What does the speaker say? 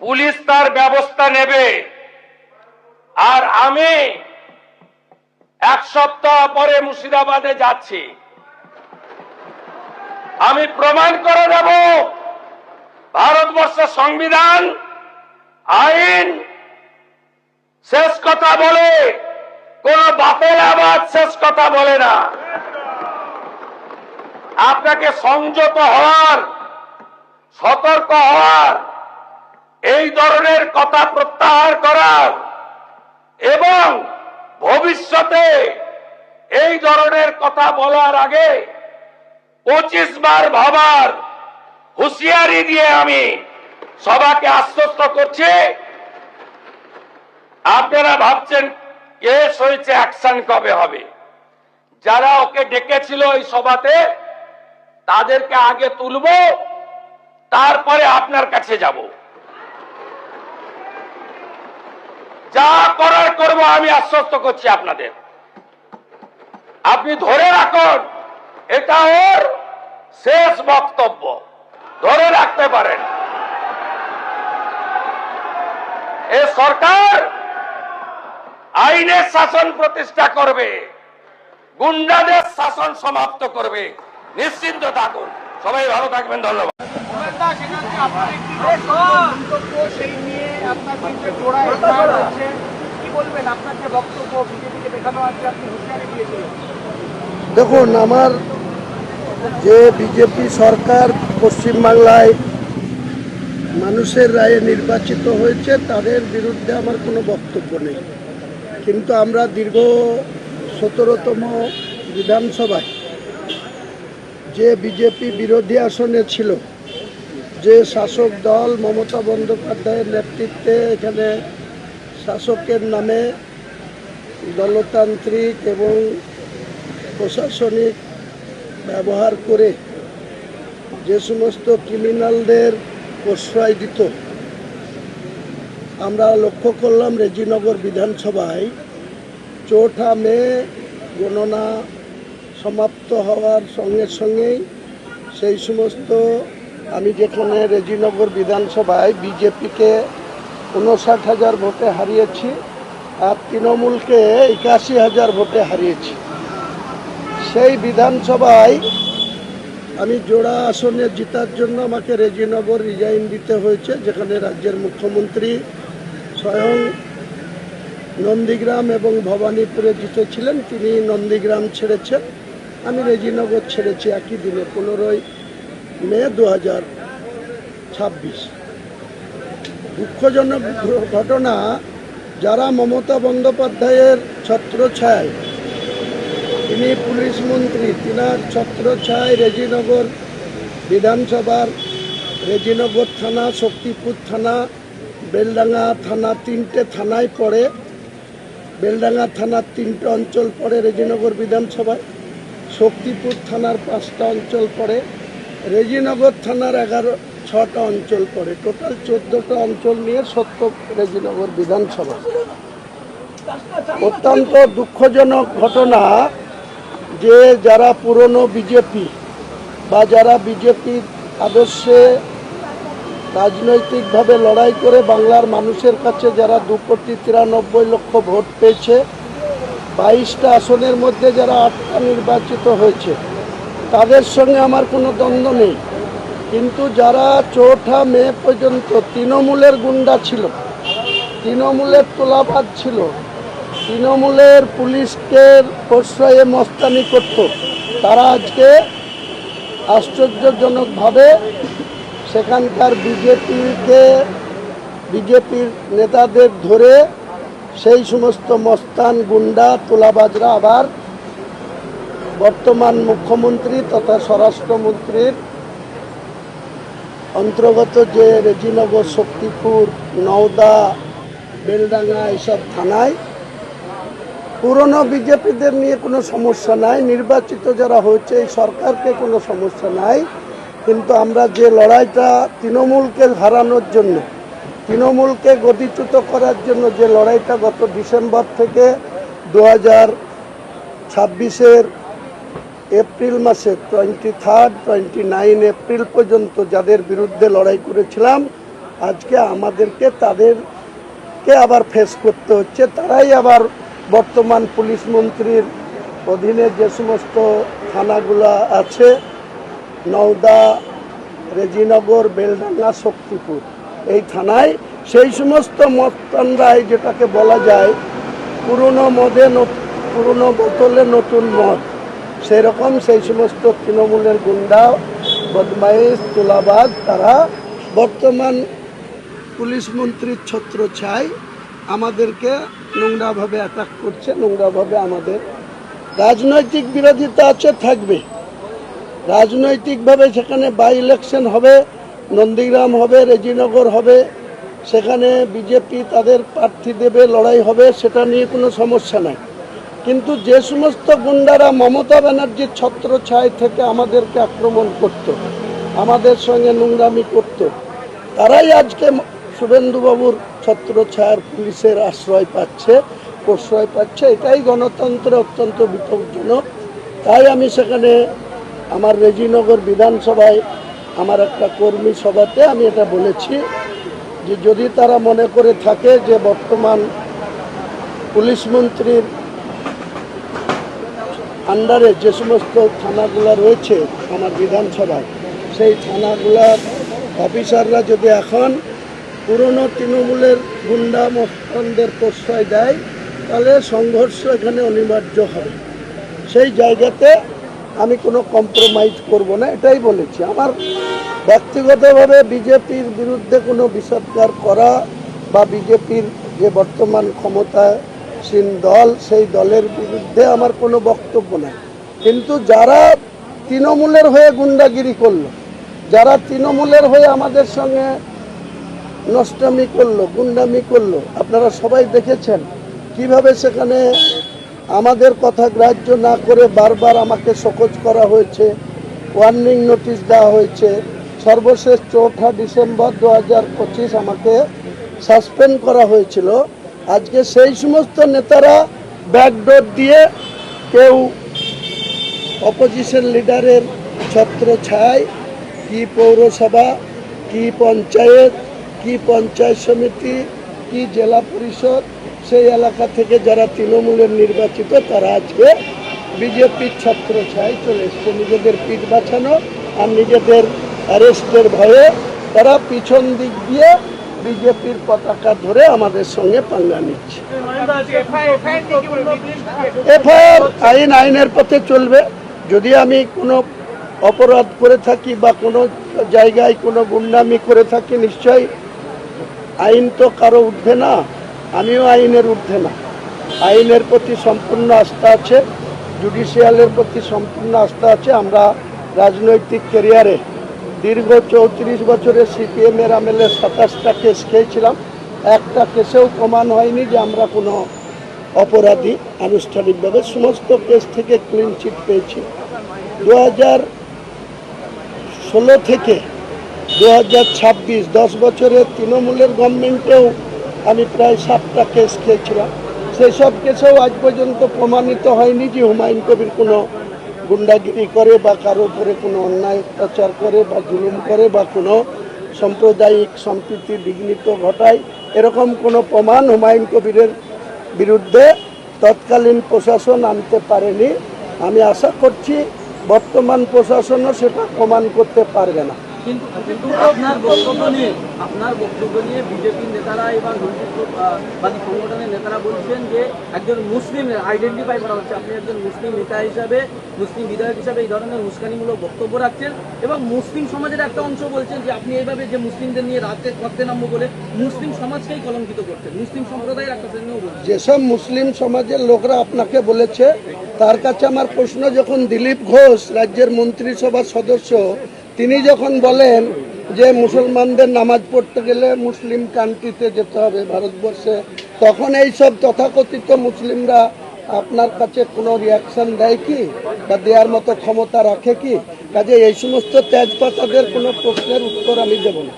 Police তার ব্যবস্থা নেবে। আর আমি এক সপ্তাহ পরে মুর্শিদাবাদে যাচ্ছি। আমি প্রমাণ করে দেব ভারতবর্ষের সংবিধান আইন শেষ কথা বলে, কোন বাপের আবাদ শেষ কথা বলে না। আপনাকে সংযত হওয়ার, সতর্ক হওয়ার, এই ধরনের কথা প্রত্যাহার করার এবং ভবিষ্যতে এই ধরনের কথা বলার আগে 25 বার ভাবার হুঁশিয়ারি দিয়ে আমি সবাইকে আশ্বস্ত করছি। আপনারা ভাবছেন কেস হয়েছে, অ্যাকশন কবে হবে? যারা ওকে ডেকেছিল এই সভাতে তাদেরকে আগে তুলব, তারপরে আপনার কাছে যাব। যা করার করব, আমি আশ্বস্ত করছি আপনাদের। আপনি ধরে রাখুন, এটা ওর শেষ বক্তব্য, ধরে রাখতে পারেন। এ সরকার আইনের শাসন প্রতিষ্ঠা করবে, গুন্ডাদের শাসন সমাপ্ত করবে, নিশ্চিন্ত থাকুন। সবাই ভালো থাকবেন, ধন্যবাদ। দেখুন, আমার যে বিজেপি সরকার পশ্চিমবাংলায় মানুষের রায়ে নির্বাচিত হয়েছে, তাদের বিরুদ্ধে আমার কোনো বক্তব্য নেই। কিন্তু আমরা দীর্ঘ 17তম বিধানসভায় যে বিজেপি বিরোধী আসনে ছিল, যে শাসক দল মমতা বন্দ্যোপাধ্যায়ের নেতৃত্বে এখানে শাসকের নামে দলতান্ত্রিক এবং প্রশাসনিক ব্যবহার করে যে সমস্ত ক্রিমিনালদের প্রশ্রয় দিত, আমরা লক্ষ্য করলাম রেজিনগর বিধানসভায় 4 মে গণনা সমাপ্ত হওয়ার সঙ্গে সঙ্গেই সেই সমস্ত, আমি যেখানে রেজিনগর বিধানসভায় বিজেপিকে 59,000 ভোটে হারিয়েছি আর তৃণমূলকে 81,000 ভোটে হারিয়েছি, সেই বিধানসভায় আমি জোড়া আসনে জেতার জন্য আমাকে রেজিনগর রিজাইন দিতে হয়েছে, যেখানে রাজ্যের মুখ্যমন্ত্রী স্বয়ং নন্দীগ্রাম এবং ভবানীপুরে জিতেছিলেন, তিনি নন্দীগ্রাম ছেড়েছেন, আমি রেজিনগর ছেড়েছি একই দিনে 15 মে 2026। দুঃখজনক ঘটনা, যারা মমতা বন্দ্যোপাধ্যায়ের ছত্রছায়ায়, তিনি পুলিশ মন্ত্রী, তিনার ছত্রছায়ায় রেজিনগর বিধানসভার রেজিনগর থানা, শক্তিপুর থানা, বেলডাঙ্গা থানা, 3টে থানায় পড়ে। বেলডাঙ্গা থানার 3টে অঞ্চল পড়ে রেজিনগর বিধানসভায়, শক্তিপুর থানার 5টা অঞ্চল পড়ে, রেজিনগর থানার 6টা অঞ্চল পড়ে, টোটাল 14টা অঞ্চল নিয়ে 70 রেজিনগর বিধানসভা। অত্যন্ত দুঃখজনক ঘটনা যে যারা পুরনো বিজেপি বা যারা বিজেপির আদর্শে রাজনৈতিকভাবে লড়াই করে বাংলার মানুষের কাছে যারা 2,93,00,000 ভোট পেয়েছে, 22টা আসনের মধ্যে যারা 8টা নির্বাচিত হয়েছে, তাদের সঙ্গে আমার কোনো দ্বন্দ্ব নেই। কিন্তু যারা 4 মে পর্যন্ত তৃণমূলের গুন্ডা ছিল, তৃণমূলের তোলাবাজ ছিল, তৃণমূলের পুলিশকে প্রশ্রয়ে মস্তানি করত, তারা আজকে আশ্চর্যজনকভাবে সেখানকার বিজেপির নেতাদের ধরে সেই সমস্ত মস্তান গুন্ডা তোলাবাজরা আবার বর্তমান মুখ্যমন্ত্রী তথা স্বরাষ্ট্রমন্ত্রীর অন্তর্গত যে রেজিনগর, শক্তিপুর, নওদা, বেলডাঙ্গা এইসব থানায় পুরনো বিজেপিদের নিয়ে কোনো সমস্যা নাই, নির্বাচিত যারা হয়েছে এই সরকারকে কোনো সমস্যা নাই। কিন্তু আমরা যে লড়াইটা তৃণমূলকে হারানোর জন্য, তৃণমূলকে গদিচ্যুত করার জন্য যে লড়াইটা গত ডিসেম্বর থেকে 2026-এর এপ্রিল মাসে 23, 29 এপ্রিল পর্যন্ত যাদের বিরুদ্ধে লড়াই করেছিলাম, আজকে আমাদেরকে তাদেরকে আবার ফেস করতে হচ্ছে। তারাই আবার বর্তমান পুলিশ মন্ত্রীর অধীনে যে সমস্ত থানাগুলো আছে, নওদা, রেজিনগর, বেলডাঙ্গা, শক্তিপুর, এই থানায় সেই সমস্ত মস্তানরাই, যেটাকে বলা যায় পুরনো পুরনো বোতলে নতুন মদ, সেরকম সেই সমস্ত তৃণমূলের গুন্ডা, বদমাইশ, তোলাবাজ, তারা বর্তমান পুলিশ মন্ত্রীর ছত্রছায়ায় আমাদেরকে নোংরাভাবে অ্যাটাক করছে, নোংরাভাবে আমাদের রাজনৈতিক বিরোধিতা আছে, থাকবে। রাজনৈতিকভাবে সেখানে বাই ইলেকশন হবে, নন্দীগ্রাম হবে, রেজিনগর হবে, সেখানে বিজেপি তাদের প্রার্থী দেবে, লড়াই হবে, সেটা নিয়ে কোনো সমস্যা নাই। কিন্তু যে সমস্ত গুন্ডারা মমতা ব্যানার্জির ছত্রছায়া থেকে আমাদেরকে আক্রমণ করত, আমাদের সঙ্গে নোংরামি করত, তারাই আজকে শুভেন্দুবাবুর ছত্রছায়ার পুলিশের আশ্রয় পাচ্ছে, প্রশ্রয় পাচ্ছে। এটাই গণতন্ত্রে অত্যন্ত বিপজ্জনক। তাই আমি সেখানে আমার রেজিনগর বিধানসভায় আমার একটা কর্মী সভাতে আমি এটা বলেছি যে যদি তারা মনে করে থাকে যে বর্তমান পুলিশ মন্ত্রীর আন্ডারে যে সমস্ত থানাগুলো রয়েছে আমার বিধানসভায়, সেই থানাগুলার অফিসাররা যদি এখন পুরনো তৃণমূলের গুন্ডা মস্তানদের প্রশ্রয় দেয়, তাহলে সংঘর্ষ এখানে অনিবার্য হবে। সেই জায়গাতে আমি কোনো কম্প্রোমাইজ করব না, এটাই বলেছি। আমার ব্যক্তিগতভাবে বিজেপির বিরুদ্ধে কোনো বিষোদ্গার করা বা বিজেপির যে বর্তমান ক্ষমতাসীন দল, সেই দলের বিরুদ্ধে আমার কোনো বক্তব্য নাই। কিন্তু যারা তৃণমূলের হয়ে গুন্ডাগিরি করলো, যারা তৃণমূলের হয়ে আমাদের সঙ্গে নষ্টামি করলো, গুন্ডামি করলো, আপনারা সবাই দেখেছেন কিভাবে সেখানে আমাদের কথা গ্রাহ্য না করে বারবার আমাকে শোকজ করা হয়েছে, ওয়ার্নিং নোটিশ দেওয়া হয়েছে। সর্বশেষ 4 ডিসেম্বর 2025 আমাকে সাসপেন্ড করা হয়েছিল। আজকে সেই সমস্ত নেতারা ব্যাকডোর দিয়ে কেউ অপোজিশন লিডারের ছত্রছায়ায়, কি পৌরসভা, কি পঞ্চায়েত, কি পঞ্চায়েত সমিতি, কি জেলা পরিষদ, সেই এলাকা থেকে যারা তৃণমূলের নির্বাচিত, তারা আজকে বিজেপির ছত্রছায়ায় চলে এসছে। নিজেদের পিঠ বাঁচানো আর নিজেদের অ্যারেস্টের ভয়ে তারা পিছন দিক দিয়ে বিজেপির পতাকা ধরে আমাদের সঙ্গে পাঙ্গা নিচ্ছে। এফআইআর আইনের পথে চলবে। যদি আমি কোনো অপরাধ করে থাকি বা কোনো জায়গায় কোনো গুন্ডামি করে থাকি, নিশ্চয়ই আইন তো কারো ঊর্ধ্বে না, আমিও আইনের ঊর্ধ্বে না। আইনের প্রতি সম্পূর্ণ আস্থা আছে, জুডিশিয়ালের প্রতি সম্পূর্ণ আস্থা আছে। আমরা রাজনৈতিক ক্যারিয়ারে দীর্ঘ 34 বছরের সিপিএমের আমলে 27টা কেস খেয়েছিলাম, একটা কেসেও প্রমাণ হয়নি যে আমরা কোনো অপরাধী। আনুষ্ঠানিকভাবে সমস্ত কেস থেকে ক্লিন চিট পেয়েছি। 2016 থেকে 2026 10 বছরের তৃণমূলের গভর্নমেন্টেও আমি প্রায় 7টা কেস খেয়েছিলাম। সেই সব কেসেও আজ পর্যন্ত প্রমাণিত হয়নি যে হুমায়ুন কবির কোনো গুন্ডাগিরি করে বা কারো উপরে কোনো অন্যায় অত্যাচার করে বা জুলুম করে বা কোনো সাম্প্রদায়িক সম্প্রীতি বিঘ্নিত ঘটায়, এরকম কোনো প্রমাণ হুমায়ুন কবিরের বিরুদ্ধে তৎকালীন প্রশাসন আনতে পারেনি। আমি আশা করছি বর্তমান প্রশাসনও সেটা প্রমাণ করতে পারবে না। কিন্তু আপনার বক্তব্য নিয়ে বিজেপির নেতারা এবার হিন্দুত্ববাদী সংগঠনের নেতারা বলছেন যে একজন মুসলিম আইডেন্টিফাই করা হচ্ছে, আপনি একজন মুসলিম নেতা হিসাবে, মুসলিম বিধায়ক হিসাবে এই ধরনের উস্কানিমূলক বক্তব্য রাখছেন এবং মুসলিম সমাজের একটা অংশ বলছেন যে আপনি এইভাবে যে মুসলিমদের নিয়ে রাতে করতে নামবো বলে মুসলিম সমাজকেই কলঙ্কিত করছেন, মুসলিম সম্প্রদায়ের একটা শ্রেণীও বলছেন। যেসব মুসলিম সমাজের লোকরা আপনাকে বলেছে, তার কাছে আমার প্রশ্ন, যখন দিলীপ ঘোষ রাজ্যের মন্ত্রিসভার সদস্য, তিনি যখন বলেন যে মুসলমানদের নামাজ পড়তে গেলে মুসলিম কান্ট্রিতে যেতে হবে ভারতবর্ষে, তখন এইসব তথাকথিত মুসলিমরা আপনার কাছে কোনো রিয়াকশন দেয় কি বা দেওয়ার মতো ক্ষমতা রাখে কি? কাজে এই সমস্ত তেজপাতাদের কোনো প্রশ্নের উত্তর আমি দেব না।